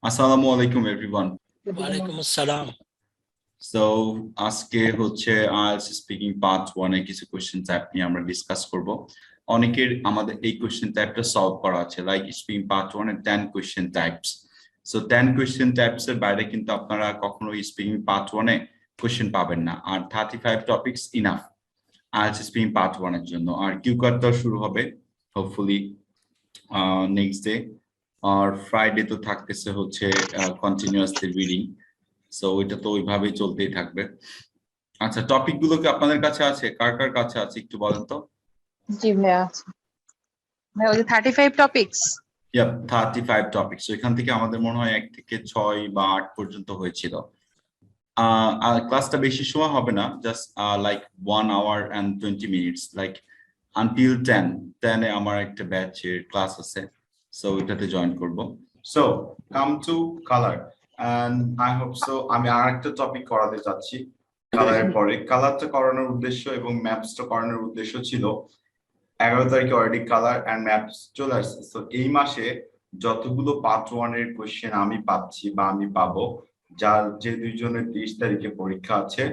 Assalamu alaikum everyone. Walaikum assalam. So আজকে হচ্ছে IELTS speaking part 1 এর কিছু কোশ্চেন টাইপ নিয়ে আমরা ডিসকাস করব। অনেকের আমাদের এই কোশ্চেন টাইপটা সলভ করা আছে, লাইক স্পিকিং পার্ট 1 এর 10 question types. So 10 question types এর বাইরে কিন্তু আপনারা কখনো স্পিকিং পার্ট 1 এ কোশ্চেন পাবেন না। আর 35 topics enough IELTS speaking part 1 এর জন্য। আর কিউ কাটটা শুরু হবে হোপফুলি নেক্সট ডে। আর ফ্রাইডে তো থাকতেছে হচ্ছে কন্টিনিউয়াসলি রিডিং, সো এটা তো ওইভাবেই চলতেই থাকবে। আচ্ছা, টপিক গুলো কি আপনাদের কাছে আছে? কার কার কাছে আছে একটু বলেন তো। জি ভাইয়া আছে ভাই, ওই 35 টপিকস। ইয়া 35 টপিকস। এখান থেকে আমাদের মনে হয় 1 থেকে 6 বা 8 পর্যন্ত হয়েছিল। ক্লাসটা বেশি সময় হবে না, just like 1 hour and 20 minutes, like until 10 এ আমার একটা ব্যাচের ক্লাস আছে, সো এটাতে জয়েন করব। So come to colour, and I hope so আমি আরেকটা টপিক করাতে যাচ্ছি কালারের পরে। কালারটা করানোর উদ্দেশ্য এবং ম্যাপসটা করানোর উদ্দেশ্য ছিল 11 তারিখে অলরেডি কালার এন্ড ম্যাপস চলে আসছে। সো এই মাসে যতগুলো পার্ট 1 এর কোশ্চেন আমি পাচ্ছি বা আমি পাবো, যার যে দুইজনের 30 তারিখে পরীক্ষা আছে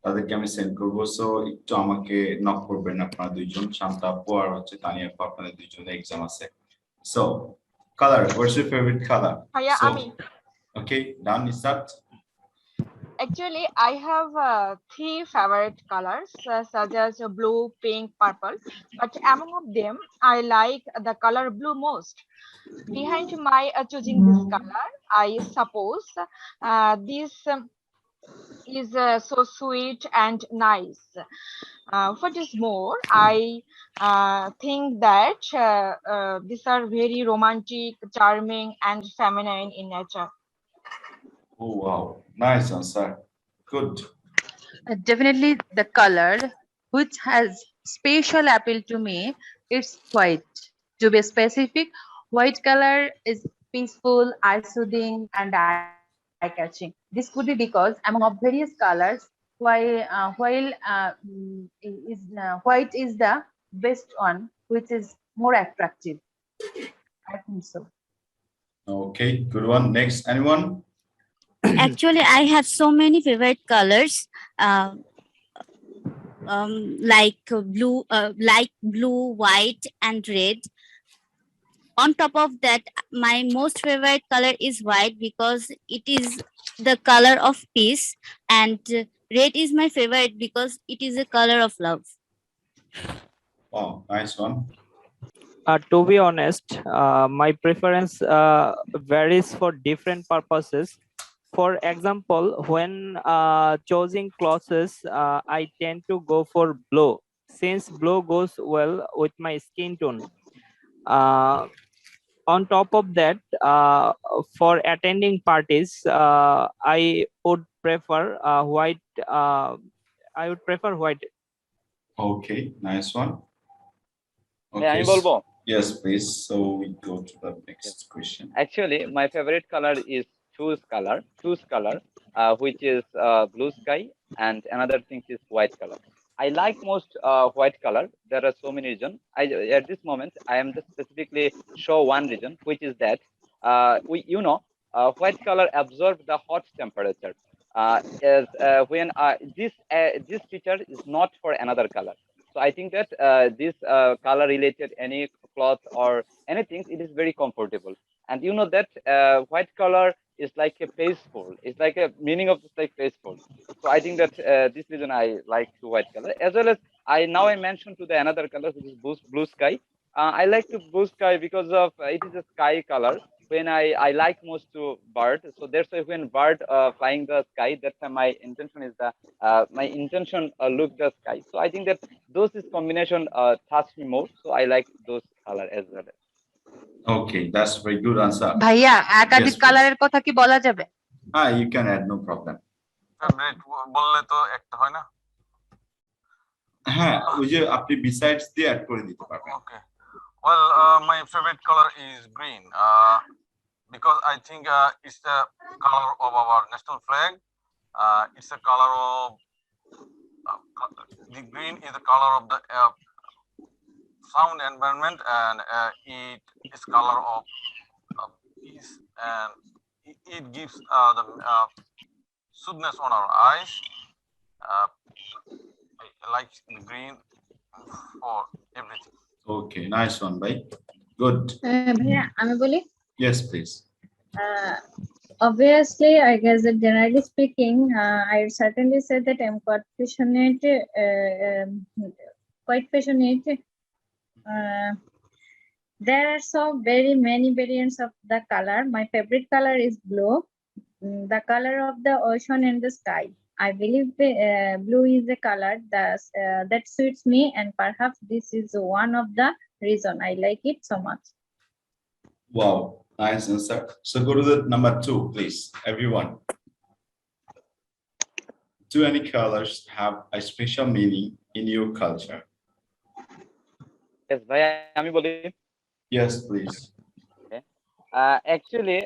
তাদেরকে আমি সেন্ড করবো। সো একটু আমাকে নক করবেন আপনারা দুইজন, শান্তা আপু আর হচ্ছে তানিয়া আপু, আপনাদের দুইজনের এক্সাম আছে। So colour, what's your favourite colour? ভাইয়া আমি ওকে, ডান, start. actually I have three favorite colors such as blue, pink, purple, but among of them I like the color blue most. Behind my choosing this color, I suppose this is so sweet and nice. What is more, I think that these are very romantic, charming, and feminine in nature. Oh wow, nice answer, good. Definitely the color which has special appeal to me, it's white. To be specific, white color is peaceful, eye-soothing, and eye-catching. This could be because among of various colors, white is the best one, which is more attractive. I think so. Okay, good one. Next, anyone? Actually, I have so many favorite colors, like blue, white, and red. On top of that, my most favorite color is white because it is the color of peace, and red is my favorite because it is a color of love. Wow, nice one. To be honest, my preference varies for different purposes. For example, when choosing clothes, I tend to go for blue, since blue goes well with my skin tone. On top of that, for attending parties, I would prefer white. I would prefer white. Okay, nice one. আমি বলবো? Yes, please. So we go to the next question. Actually, my favorite color is choose color, which is blue sky, and another thing is white color. I like most white color. There are so many reasons. At this moment I am just specifically show one reason, which is that white color absorb the hot temperature. As when this feature is not for another color. So I think that this color related any cloth or anything, it is very comfortable. And you know that white color is like a peaceful. It's like a meaning of just like peaceful. So I think that this reason I like the white color, as well as I mentioned to the another color, which is blue sky. I like to blue sky because of it is a sky color. When I like most to bird, so that's why when bird flying the sky, that's why my intention is look the sky. So I think that those is combination touch me more, so I like those color as well. Okay, that's very good answer. ভাইয়া একাধিক কালারের কথা কি বলা যাবে? You can add, no problem. বললে তো একটা হয় না? হ্যাঁ, ওই যে আপনি besides দিয়ে অ্যাড করে দিতে পারবেন। Okay. Well, my favorite color is green because I think it's the color of our national flag. It's a color of the green is the color of the sound environment, and it is color of peace, and it gives the soothness on our eyes. I like the green for everything. Okay, nice one, bhai. Good. ভাইয়া আমি বলি Yes, please. obviously I guess that generally speaking I certainly say that I'm quite passionate quite passionate there are so very many variants of the color. My favorite color is blue, the color of the ocean and the sky. I believe blue is a color that suits me, and perhaps this is one of the reason I like it so much. Wow, nice answer. So go to the number 2, please, everyone. Do any colors have a special meaning in your culture? Yes, ভাইয়া আমি বলি। Yes, please. Actually,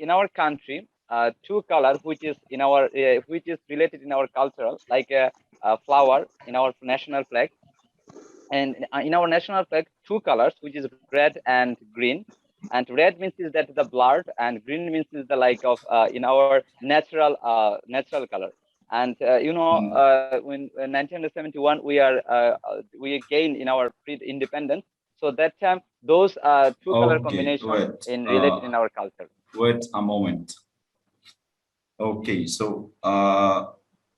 in our country, two colors which is related in our cultural, like a flower in our national flag, and in our national flag, two colors which is red and green. And red means is that the blood, and green means is the like of in our natural color. And when 1971 we gained in our independence. So that time those two color Okay, combination wait, in related in our culture. Wait a moment. Okay, so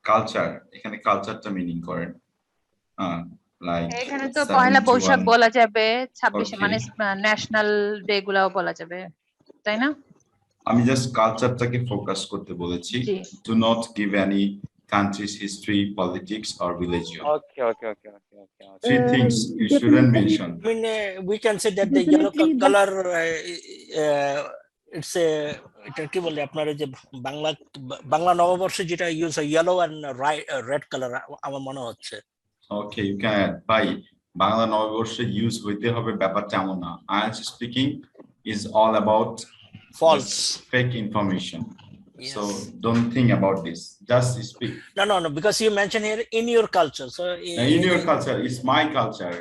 culture, এখানে কালচারটা meaning করেন like এখানে তো পয়লা বৈশাখ বলা যাবে, 26 মানে national day গুলাও বলা যাবে, তাই না? আমি জাস্ট কালচারটাকে ফোকাস করতে বলেছি, do not give any country's history, politics or religion. Okay. Three things you shouldn't mention. I mean, we can say that the yellow color it's a এটা কি বলে আপনার যে বাংলা নববর্ষে যেটা ইউজ হয় yellow and red color আমার মনে হচ্ছে। Okay, you can add. ভাই বাংলা নববর্ষে ইউজ হইতে হবে ব্যাপারটা এমন না। IELTS speaking is all about false fake information. Yes. So don't think about this, just speak. No, because you mentioned here in your culture. So in your culture, it's my culture.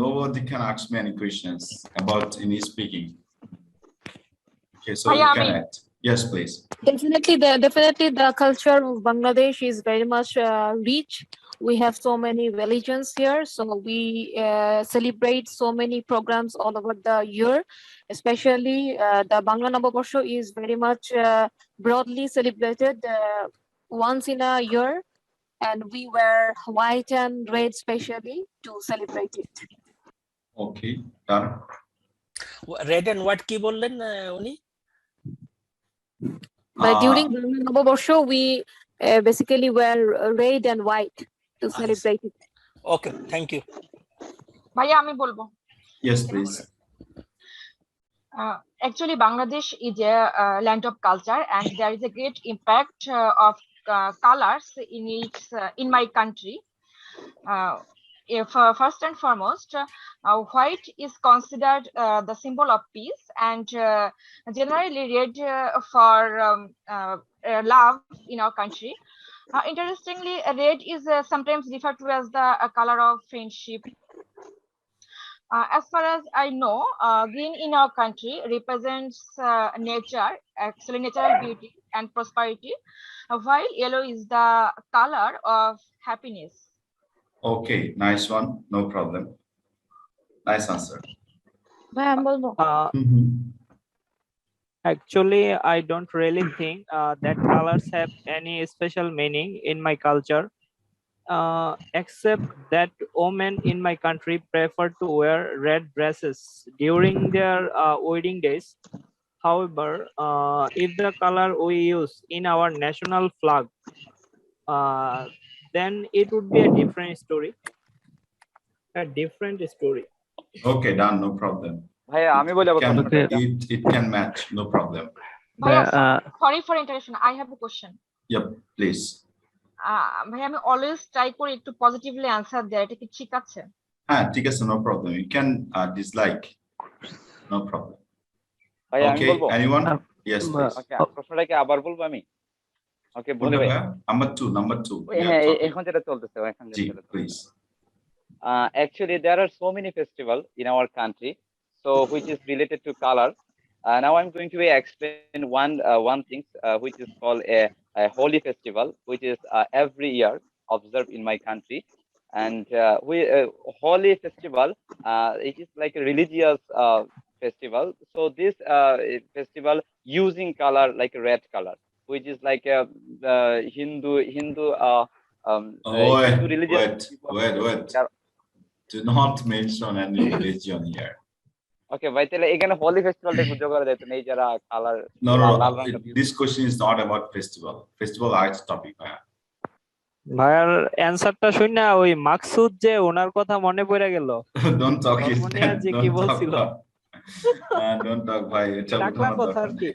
Nobody can ask me any questions about any speaking. Okay, so you can add. Yes, please. Definitely the culture of Bangladesh is very much rich. We have so many religions here, so we celebrate so many programs all over the year. Especially the Bangla Noboborsho is very much broadly celebrated once in a year, and we wear white and red specially to celebrate it. Okay, done. Red and white কি বললেন উনি? But during Bangla Noboborsho, we basically wear red and white to celebrate it. Okay, thank you. ভাইয়া আমি বলবো। Yes, please. Actually, Bangladesh is a land of culture, and there is a great impact of colors in my country. If first and foremost, white is considered the symbol of peace, and generally red for love in our country. Interestingly, red is sometimes referred to as the color of friendship. As far as I know, green in our country represents nature, actually natural beauty and prosperity, while yellow is the color of happiness. Okay, nice one, no problem. Nice answer. Actually, I don't really think that colors have any special meaning in my culture, except that women in my country prefer to wear red dresses during their wedding days. However, if the color we use in our national flag, then it would be a different story. Okay, done, no problem. ভাইয়া আমি বলি It can match, no problem. Sorry for interruption, I have a question. Yep, please. ভাইয়া আমি always try করি একটু positively answer দেয়, এটা কি ঠিক আছে? হ্যাঁ ঠিক আছে, no problem. You can dislike, no problem. ভাইয়া আমি বলবো? Anyone? Yes, please. Okay, প্রশ্নটা কি আবার বলবো আমি? Okay, বলি ভাই। Number 2. হ্যাঁ, এখন যেটা চলতেছে এখন জি, please. Actually, there are so many festivals in our country, so which is related to color. Now I'm going to explain one thing which is called a holy festival, which is every year observed in my country. And holy festival, it is like a religious festival. So this festival using color like a red color, which is like a Hindu Hindu religious people. Wait. they are- Do not mention any religion here. Okay, ভাই তাহলে এখানে হোলি ফেস্টিভ্যালটা একটু যোগ করে দিতেন এই যারা colour No. লাল রঙটা This question is not about festival. Festival arts topic. ভাইয়ার অ্যানসারটা শুনে ওই মাকসুদ যে ওনার কথা মনে পড়ে গেল। Don't talk it. ধর্মনিয়া যে কি বলছিল। Don't talk ভাই, এটা টাকলার কথা আর কি।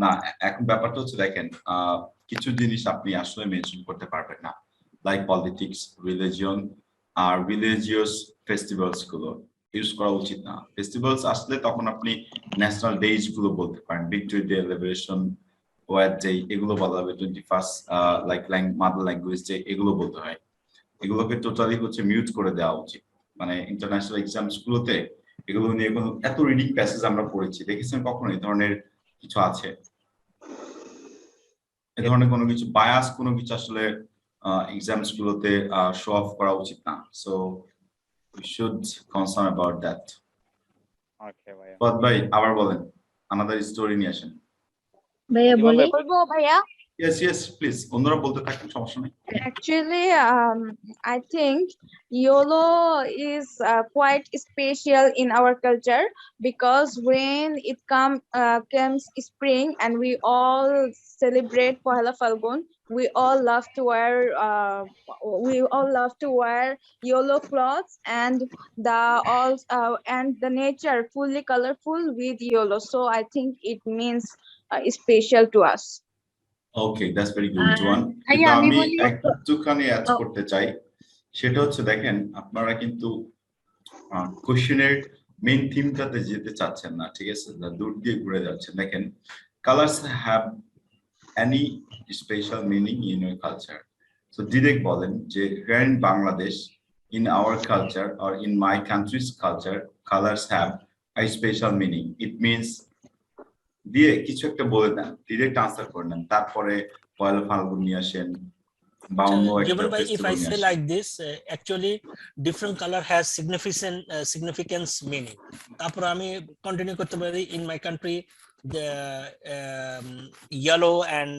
না, এখন ব্যাপারটা হচ্ছে দেখেন, কিছু জিনিস আপনি আসলে মেনশন করতে পারবেন না, লাইক পলিটিক্স, রিলিজিয়ন আর রিলিজিয়াস ফেস্টিভ্যালস গুলো ইউজ করা উচিত না। ফেস্টিভ্যালস আসলে তখন আপনি ন্যাশনাল ডেজ গুলো বলতে পারেন, victory day, liberation war day, এগুলো বলা হবে, 21st like mother language day, এগুলো বলতে হয়। এগুলোকে টোটালি হচ্ছে মিউট করে দেওয়া উচিত। মানে ইন্টারন্যাশনাল এক্সামস গুলোতে এগুলো নিয়ে কোনো এত রিডিং প্যাসেজ আমরা পড়েছি, দেখেছেন কখনো এই ধরনের কিছু আছে? এই ধরনের কোনো কিছু বায়াস কোনো কিছু আসলে এক্সামস গুলোতে শো অফ করা উচিত না। So we should concern about that. Okay ভাইয়া। পদ ভাই আবার বলেন, আনাদার স্টোরি নিয়ে আসেন। ভাইয়া বলি? বলবো ভাইয়া? Yes, please. অন্যরা বলতে থাকেন, সমস্যা নেই। Actually, I think YOLO is quite special in our culture because when it comes spring and we all celebrate Pohela Falgun, we all love to wear YOLO clothes, and the nature fully colorful with YOLO. So I think it means special to us. Okay, that's very good one. কিন্তু আমি একটুখানি add করতে চাই, সেটা হচ্ছে দেখেন আপনারা কিন্তু কোশ্চেনের মেইন থিমটাতে যেতে চাচ্ছেন না, ঠিক আছে, দূর দিয়ে ঘুরে যাচ্ছেন। দেখেন, colours have any special meaning in your culture. So direct বলেন যে here in Bangladesh, in our culture or in my countries culture, colours have a special meaning. It means দিয়ে কিছু একটা বলে দেন, ডিরেক্ট আনসার করে নেন, তারপরে পয়লা ফাল্গুন নিয়ে আসেন বা অন্য একটা festival if I say like this, actually different color has significance meaning. তারপর আমি কন্টিনিউ করতে পারি, in my country the yellow and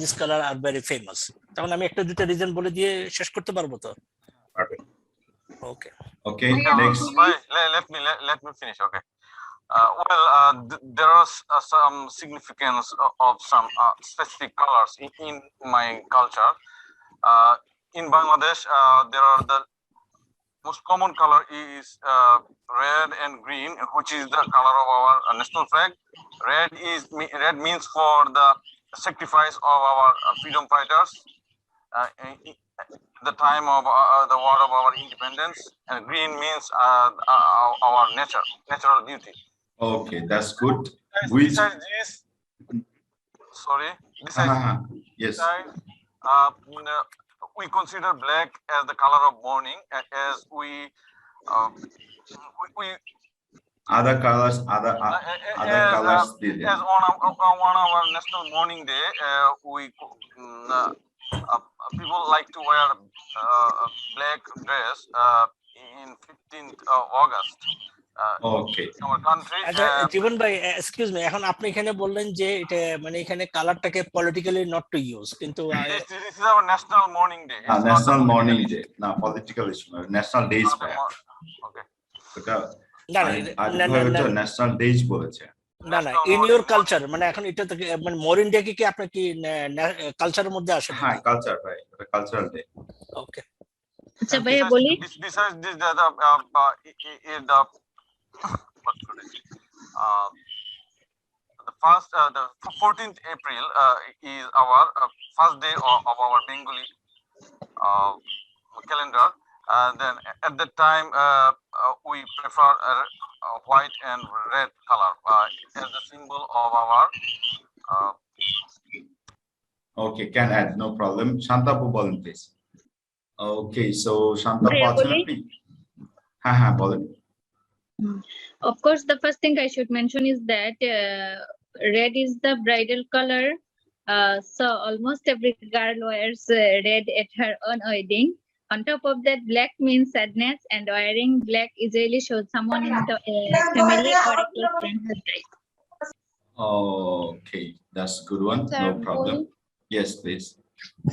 this color are very famous. তখন আমি একটা দুটো রিজন বলে দিয়ে শেষ করতে পারবো তো? Okay, next. Let me finish. Okay. There are some significance of some specific colors in my culture. In Bangladesh, there are the most common color is red and green, which is the color of our national flag. Red means for the sacrifice of our freedom fighters the time of the war of our independence, and green means our natural beauty. Okay, that's good. Besides this, yes. We consider black as the color of mourning, as we other colors. As on our national mourning day, we people like to wear black dress in 15th of August. Okay. Our country. আচ্ছা জীবন ভাই, excuse me, এখন আপনি এখানে বললেন যে এটা মানে এখানে কালারটাকে পলিটিক্যালি নট টু ইউজ, কিন্তু this is our national mourning day. National mourning day, না পলিটিক্যাল ইস্যু, ন্যাশনাল ডেজ। ওকে, এটা না ন্যাশনাল ডেজ বলেছে। না ইন ইওর কালচার, মানে এখন এটা তো মানে মোরিন ডে কি আপনার কি কালচারের মধ্যে আসে? হ্যাঁ, কালচার ভাই, এটা কালচারাল ডে। ওকে, আচ্ছা ভাইয়া বলি? Besides this, the 14th April is our first day of our Bengali calendar. Then at that time we prefer white and red color as the symbol of our Okay, can add, no problem. Shantapu বলেন please. Okay, so Shantapu আছেন আপনি? হ্যাঁ বলেন। Of course, the first thing I should mention is that red is the bridal color. So almost every girl wears red at her own wedding. On top of that, black means sadness, and wearing black usually shows someone in the family or a close friend has died. Okay, that's a good one. Sir, No problem. Boli. Yes, please.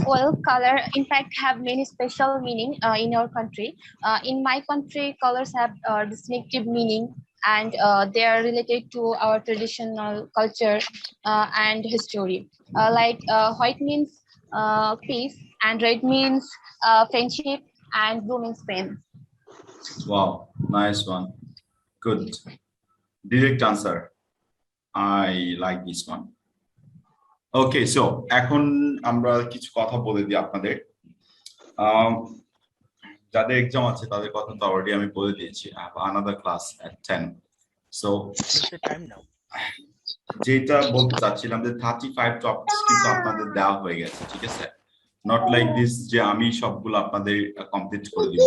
Well, color in fact have many special meaning in our country. In my country, colors have distinctive meaning, and they are related to our traditional culture and history. White means peace, and red means friendship, and blue means pain. Wow, nice one. Good. Direct answer. I like this one. Okay, so এখন আমরা কিছু কথা বলে দিই আপনাদের। যাদের exam আছে তাদের কথা তো অলরেডি আমি বলে দিয়েছি। I have another class at 10. So What's the time now? যেটা বলতে চাচ্ছিলাম যে 35 টপিকস কিন্তু আপনাদের দেওয়া হয়ে গেছে, ঠিক আছে? নট লাইক দিস যে আমি সবগুলো আপনাদের কমপ্লিট করে দিব।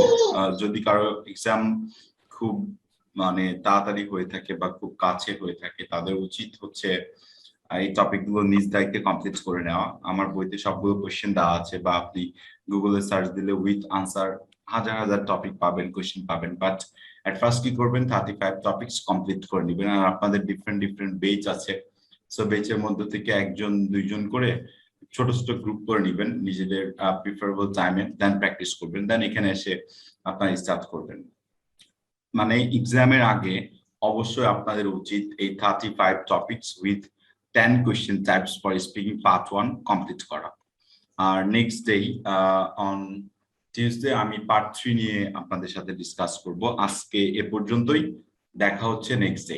যদি কারো এক্সাম খুব মানে তাড়াতাড়ি হয়ে থাকে বা খুব কাছে হয়ে থাকে, তাদের উচিত হচ্ছে এই টপিকগুলো নিজ দায়িত্বে কমপ্লিট করে নেওয়া। আমার বইতে সবগুলো কোশ্চেন দেওয়া আছে, বা আপনি গুগলে সার্চ দিলে উইথ আনসার হাজার হাজার টপিক পাবেন, কোশ্চেন পাবেন। বাট এট ফার্স্ট কি করবেন, 35 টপিকস কমপ্লিট করে নেবেন। আর আপনাদের ডিফারেন্ট ডিফারেন্ট বেচ আছে, সো বেচের মধ্যে থেকে একজন দুইজন করে ছোট ছোট গ্রুপ করে নেবেন নিজেদের প্রিফারেবল টাইমে, দেন প্র্যাকটিস করবেন, দেন এখানে এসে আপনারা স্টার্ট করবেন। মানে এক্সামের আগে অবশ্যই আপনাদের উচিত এই 35 topics with 10 question types for speaking part 1 complete করা। আর নেক্সট ডে অন টিউসডে আমি পার্ট 3 নিয়ে আপনাদের সাথে ডিসকাস করব। আজকে এ পর্যন্তই, দেখা হচ্ছে নেক্সট ডে।